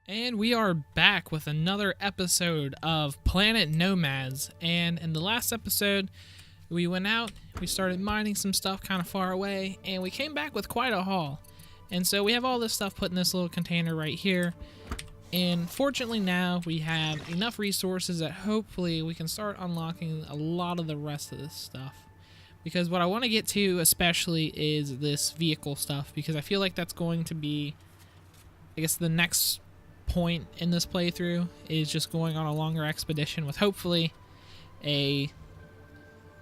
And we are back with another episode of Planet Nomads. And in the last episode, we went out, we started mining some stuff kind of far away, and we came back with quite a haul. And so we have all this stuff put in this little container right here. And fortunately now we have enough resources that hopefully we can start unlocking a lot of the rest of this stuff. Because what I want to get to especially is this vehicle stuff, because I feel like that's going to be, I guess, the next point in this playthrough is just going on a longer expedition with hopefully a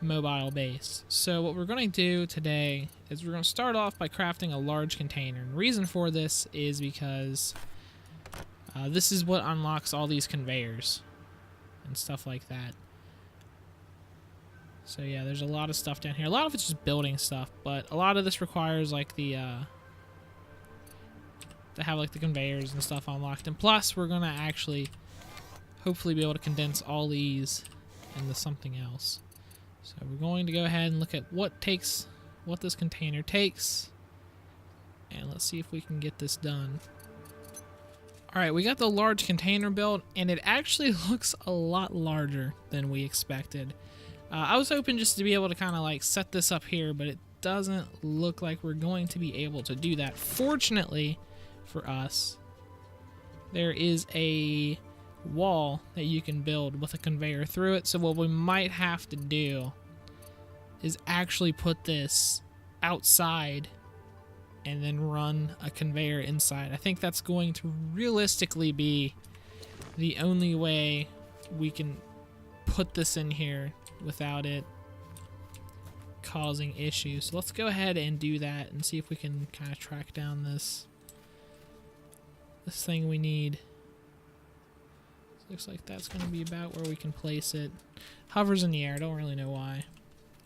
mobile base. So what we're going to do today is we're going to start off by crafting a large container. And the reason for this is because this is what unlocks all these conveyors and stuff like that. So yeah, there's a lot of stuff down here. A lot of it's just building stuff, but a lot of this requires like the to have like the conveyors and stuff unlocked. And plus we're gonna actually hopefully be able to condense all these into something else. So we're going to go ahead and look at what this container takes, and let's see if we can get this done. Alright, we got the large container built, and it actually looks a lot larger than we expected. I was hoping just to be able to kind of like set this up here, but it doesn't look like we're going to be able to do that. Fortunately for us, there is a wall that you can build with a conveyor through it. So what we might have to do is actually put this outside and then run a conveyor inside. I think that's going to realistically be the only way we can put this in here without it causing issues. So let's go ahead and do that and see if we can kind of track down this thing we need. Looks like that's going to be about where we can place it. Hovers in the air, I don't really know why.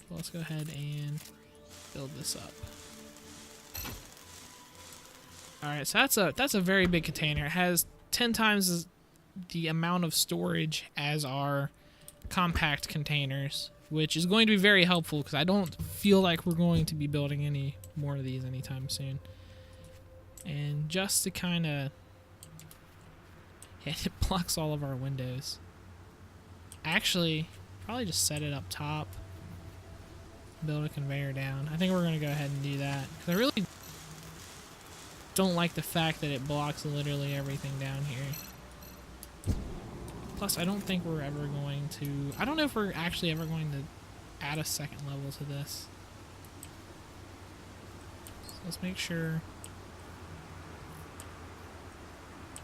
Well, let's go ahead and build this up. Alright, so that's a very big container. It has 10 times the amount of storage as our compact containers, which is going to be very helpful because I don't feel like we're going to be building any more of these anytime soon. And just to kind of... yeah, it blocks all of our windows. Actually, probably just set it up top. Build a conveyor down. I think we're going to go ahead and do that. Because I really don't like the fact that it blocks literally everything down here. Plus, I don't think we're ever going to... I don't know if we're actually ever going to add a second level to this. So let's make sure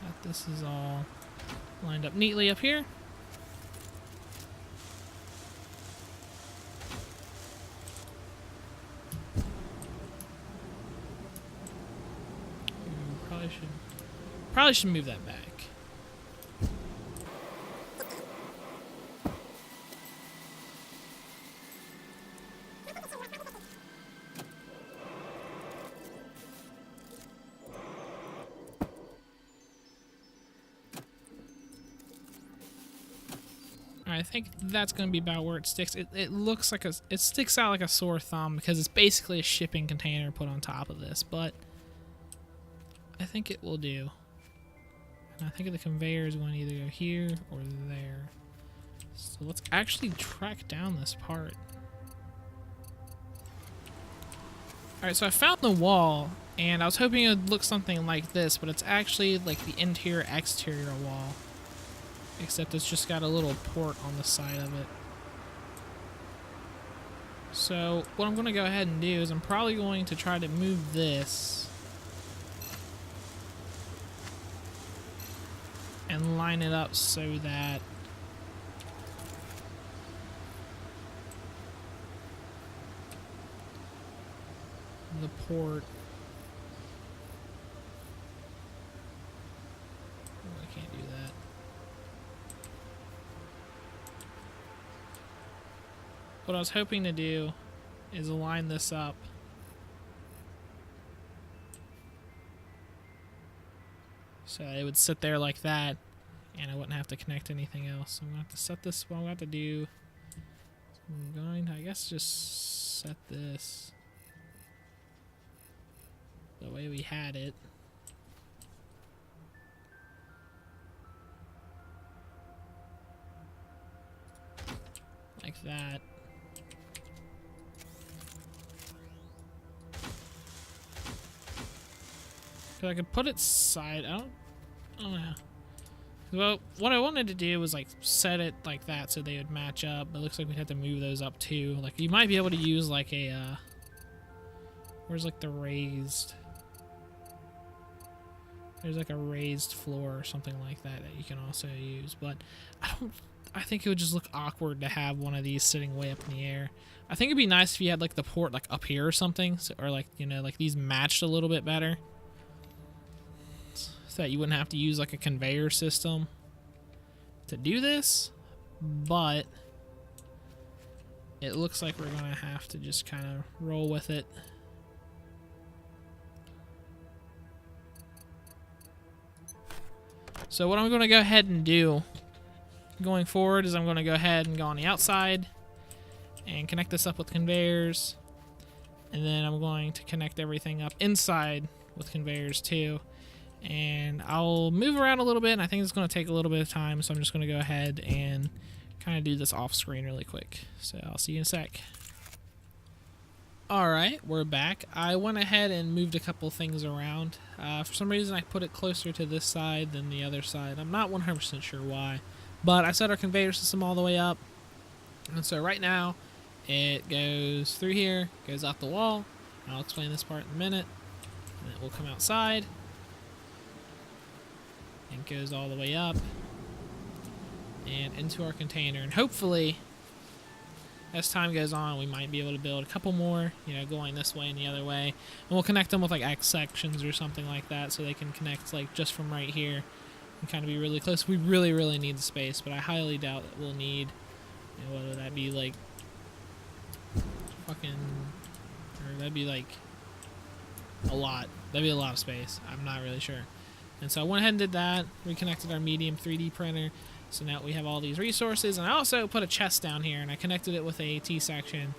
that this is all lined up neatly up here. Probably should move that back. I think that's going to be about where it sticks. It looks like it sticks out like a sore thumb because it's basically a shipping container put on top of this, but I think it will do. And I think the conveyor is going to either go here or there. So let's actually track down this part. Alright, so I found the wall, and I was hoping it would look something like this, but it's actually like the interior-exterior wall. Except it's just got a little port on the side of it. So what I'm going to go ahead and do is I'm probably going to try to move this and line it up so that the port... oh, I can't do that. What I was hoping to do is align this up so it would sit there like that and I wouldn't have to connect anything else. So I'm going to have to set this. What I'm going to have to do is I'm going to, I guess, just set this the way we had it. like that. Cause I could put it side. I don't know. Well, what I wanted to do was like set it like that so they would match up. But it looks like we have to move those up too. Like you might be able to use like a where's like the raised? There's like a raised floor or something like that that you can also use. But I think it would just look awkward to have one of these sitting way up in the air. I think it'd be nice if you had like the port like up here or something, so, or like, you know, like these matched a little bit better. So that you wouldn't have to use like a conveyor system to do this, but it looks like we're gonna have to just kind of roll with it. So what I'm going to go ahead and do going forward is I'm going to go ahead and go on the outside and connect this up with conveyors, and then I'm going to connect everything up inside with conveyors too. And I'll move around a little bit, and I think it's going to take a little bit of time, so I'm just going to go ahead and kind of do this off screen really quick. So I'll see you in a sec. Alright, we're back. I went ahead and moved a couple things around. For some reason I put it closer to this side than the other side. I'm not 100% sure why. But I set our conveyor system all the way up. And so right now, it goes through here, goes out the wall. I'll explain this part in a minute. And it will come outside. And goes all the way up. And into our container. And hopefully, as time goes on, we might be able to build a couple more, you know, going this way and the other way. And we'll connect them with like X sections or something like that, so they can connect like just from right here and kind of be really close. We really, really need the space, but I highly doubt that we'll need, you know, whether that be like fucking, or that'd be like a lot. That'd be a lot of space. I'm not really sure. And so I went ahead and did that, reconnected our medium 3D printer. So now we have all these resources, and I also put a chest down here, and I connected it with a T-section.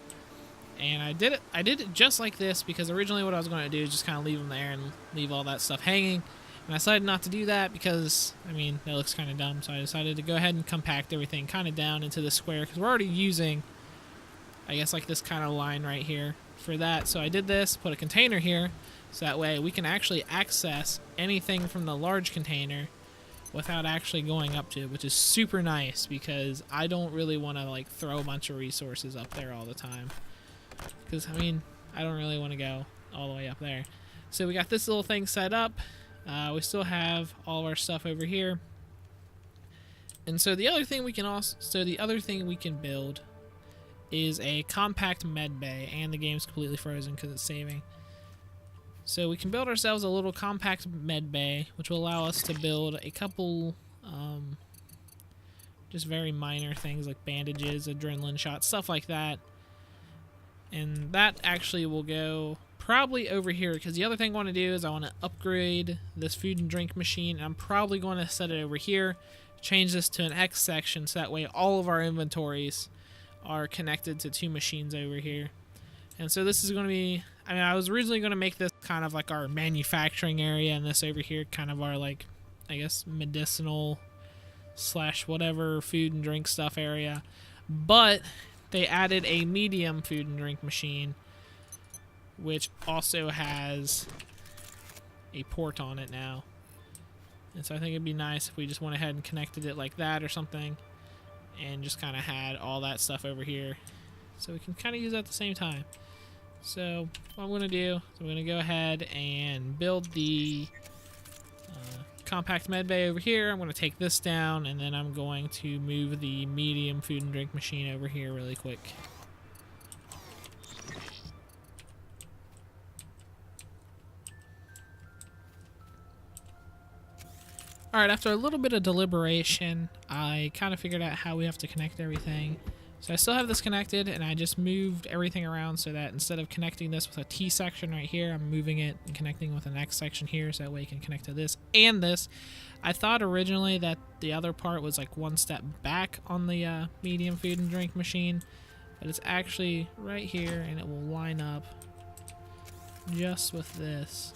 And I did it just like this, because originally what I was going to do is just kind of leave them there and leave all that stuff hanging. And I decided not to do that because, I mean, that looks kind of dumb. So I decided to go ahead and compact everything kind of down into the square, because we're already using, I guess, like this kind of line right here for that. So I did this, put a container here, so that way we can actually access anything from the large container without actually going up to it, which is super nice, because I don't really want to like throw a bunch of resources up there all the time, because I mean, I don't really want to go all the way up there. So we got this little thing set up. We still have all of our stuff over here, and so the other thing we can build is a compact med bay, and the game's completely frozen because it's saving. So we can build ourselves a little compact med bay, which will allow us to build a couple just very minor things like bandages, adrenaline shots, stuff like that. And that actually will go probably over here, because the other thing I want to do is I want to upgrade this food and drink machine. And I'm probably going to set it over here, change this to an X section, so that way all of our inventories are connected to two machines over here. And so this is going to be, I mean, I was originally going to make this kind of like our manufacturing area, and this over here kind of our, like, I guess, medicinal / whatever food and drink stuff area. But they added a medium food and drink machine, which also has a port on it now. And so I think it'd be nice if we just went ahead and connected it like that or something, and just kind of had all that stuff over here, so we can kind of use it at the same time. So what I'm going to do is I'm going to go ahead and build the compact med bay over here. I'm going to take this down, and then I'm going to move the medium food and drink machine over here really quick. Alright, after a little bit of deliberation, I kind of figured out how we have to connect everything. So I still have this connected, and I just moved everything around so that instead of connecting this with a T section right here, I'm moving it and connecting with an X section here, so that way you can connect to this and this. I thought originally that the other part was like one step back on the medium food and drink machine, but it's actually right here, and it will line up just with this.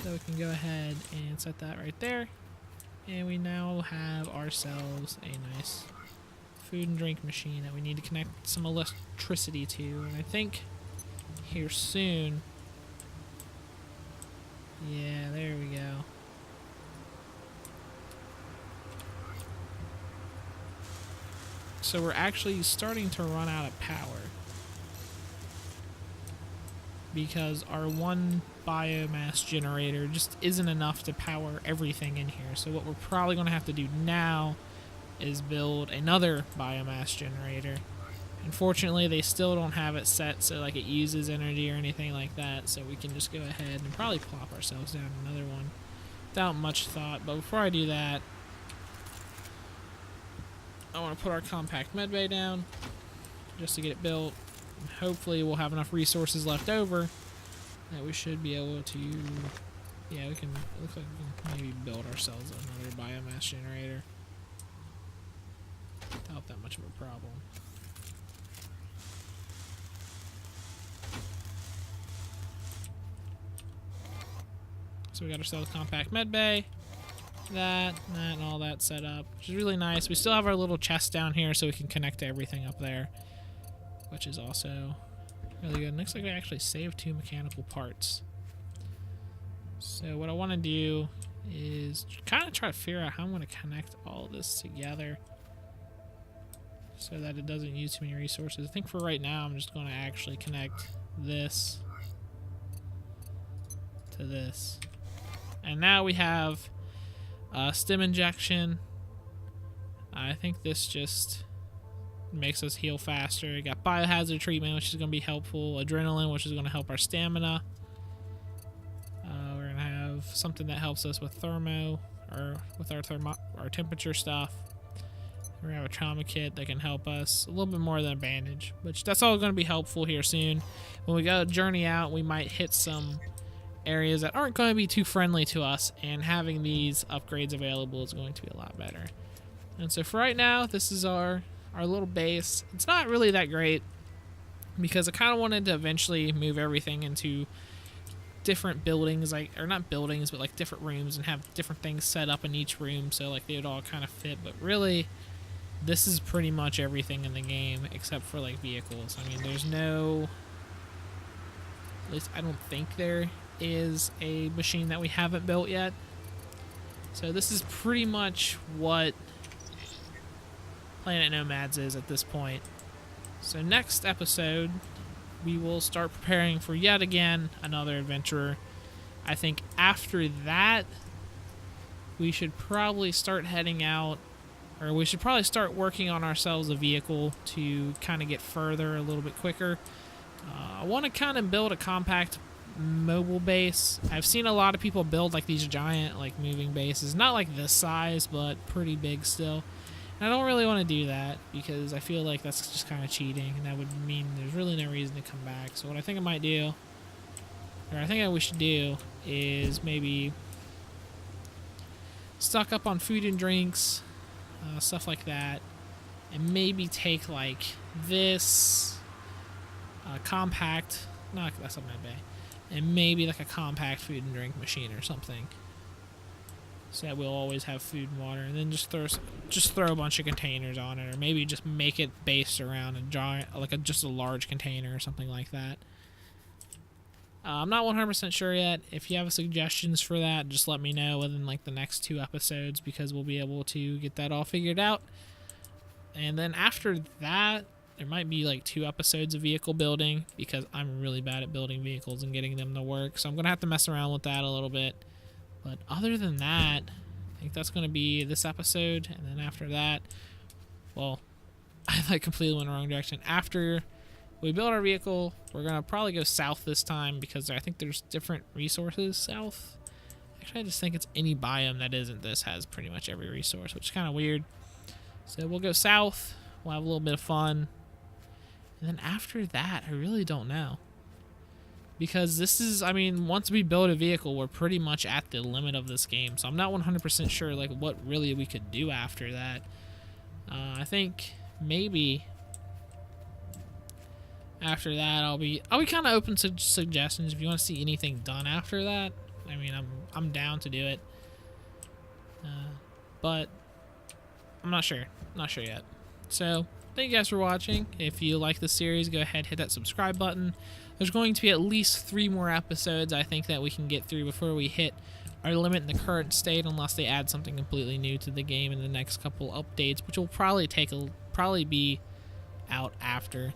So we can go ahead and set that right there, and we now have ourselves a nice food and drink machine that we need to connect some electricity to. And I think here soon... Yeah, there we go. So we're actually starting to run out of power, because our one biomass generator just isn't enough to power everything in here. So what we're probably going to have to do now is build another biomass generator. Unfortunately, they still don't have it set so like it uses energy or anything like that, so we can just go ahead and probably plop ourselves down another one without much thought. But before I do that, I want to put our compact medbay down just to get it built. And hopefully we'll have enough resources left over that we should be able to... Yeah, we can... It looks like we can maybe build ourselves another biomass generator without that much of a problem. So we got ourselves a compact medbay. That, and all that set up, which is really nice. We still have our little chest down here so we can connect to everything up there, which is also really good. Looks like we actually saved 2 mechanical parts. So what I want to do is kind of try to figure out how I'm going to connect all this together so that it doesn't use too many resources. I think for right now I'm just going to actually connect this to this. And now we have stim injection. I think this just makes us heal faster. We got biohazard treatment, which is going to be helpful. Adrenaline, which is going to help our stamina. We're going to have something that helps us with thermo, or with our temperature stuff. We're going to have a trauma kit that can help us a little bit more than a bandage, which that's all going to be helpful here soon. When we go journey out, we might hit some areas that aren't going to be too friendly to us, and having these upgrades available is going to be a lot better. And so for right now, this is our little base. It's not really that great because I kind of wanted to eventually move everything into different buildings, like, or not buildings, but like different rooms, and have different things set up in each room so like they would all kind of fit. But really, this is pretty much everything in the game except for like vehicles. I mean, there's no, at least I don't think there is a machine that we haven't built yet. So this is pretty much what Planet Nomads is at this point. So next episode, we will start preparing for yet again another adventurer. I think after that, we should probably start heading out, or we should probably start working on ourselves a vehicle to kind of get further a little bit quicker. I want to kind of build a compact mobile base. I've seen a lot of people build like these giant like moving bases, not like this size, but pretty big still. And I don't really want to do that because I feel like that's just kind of cheating, and that would mean there's really no reason to come back. So what I think I might do, or I think we should do, is maybe stock up on food and drinks, stuff like that, and maybe take like this compact, not that's not my bay, and maybe like a compact food and drink machine or something, so that we'll always have food and water. And then just throw a bunch of containers on it, or maybe just make it based around a giant, like just a large container or something like that. I'm not 100% sure yet. If you have suggestions for that, just let me know within like the next 2 episodes, because we'll be able to get that all figured out. And then after that, there might be like 2 episodes of vehicle building, because I'm really bad at building vehicles and getting them to work. So I'm going to have to mess around with that a little bit. But other than that, I think that's going to be this episode. And then after that, well, I like completely went the wrong direction. After we build our vehicle, we're going to probably go south this time, because I think there's different resources south. Actually, I just think it's any biome that isn't this has pretty much every resource, which is kind of weird. So we'll go south. We'll have a little bit of fun. And then after that, I really don't know. Because this is, I mean, once we build a vehicle, we're pretty much at the limit of this game. So I'm not 100% sure like what really we could do after that. I think maybe after that I'll be kind of open to suggestions. If you want to see anything done after that, I mean, I'm down to do it. But I'm not sure yet. So thank you guys for watching. If you like the series, go ahead, hit that subscribe button. There's going to be at least 3 more episodes I think that we can get through before we hit our limit in the current state, unless they add something completely new to the game in the next couple updates, which will probably be out after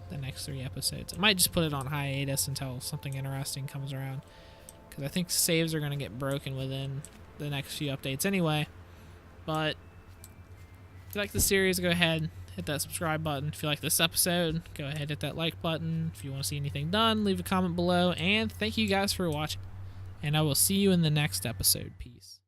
the next 3 episodes. I might just put it on hiatus until something interesting comes around, because I think saves are going to get broken within the next few updates anyway. But if you like the series, go ahead, hit that subscribe button. If you like this episode, go ahead, hit that like button. If you want to see anything done, leave a comment below. And thank you guys for watching. And I will see you in the next episode. Peace.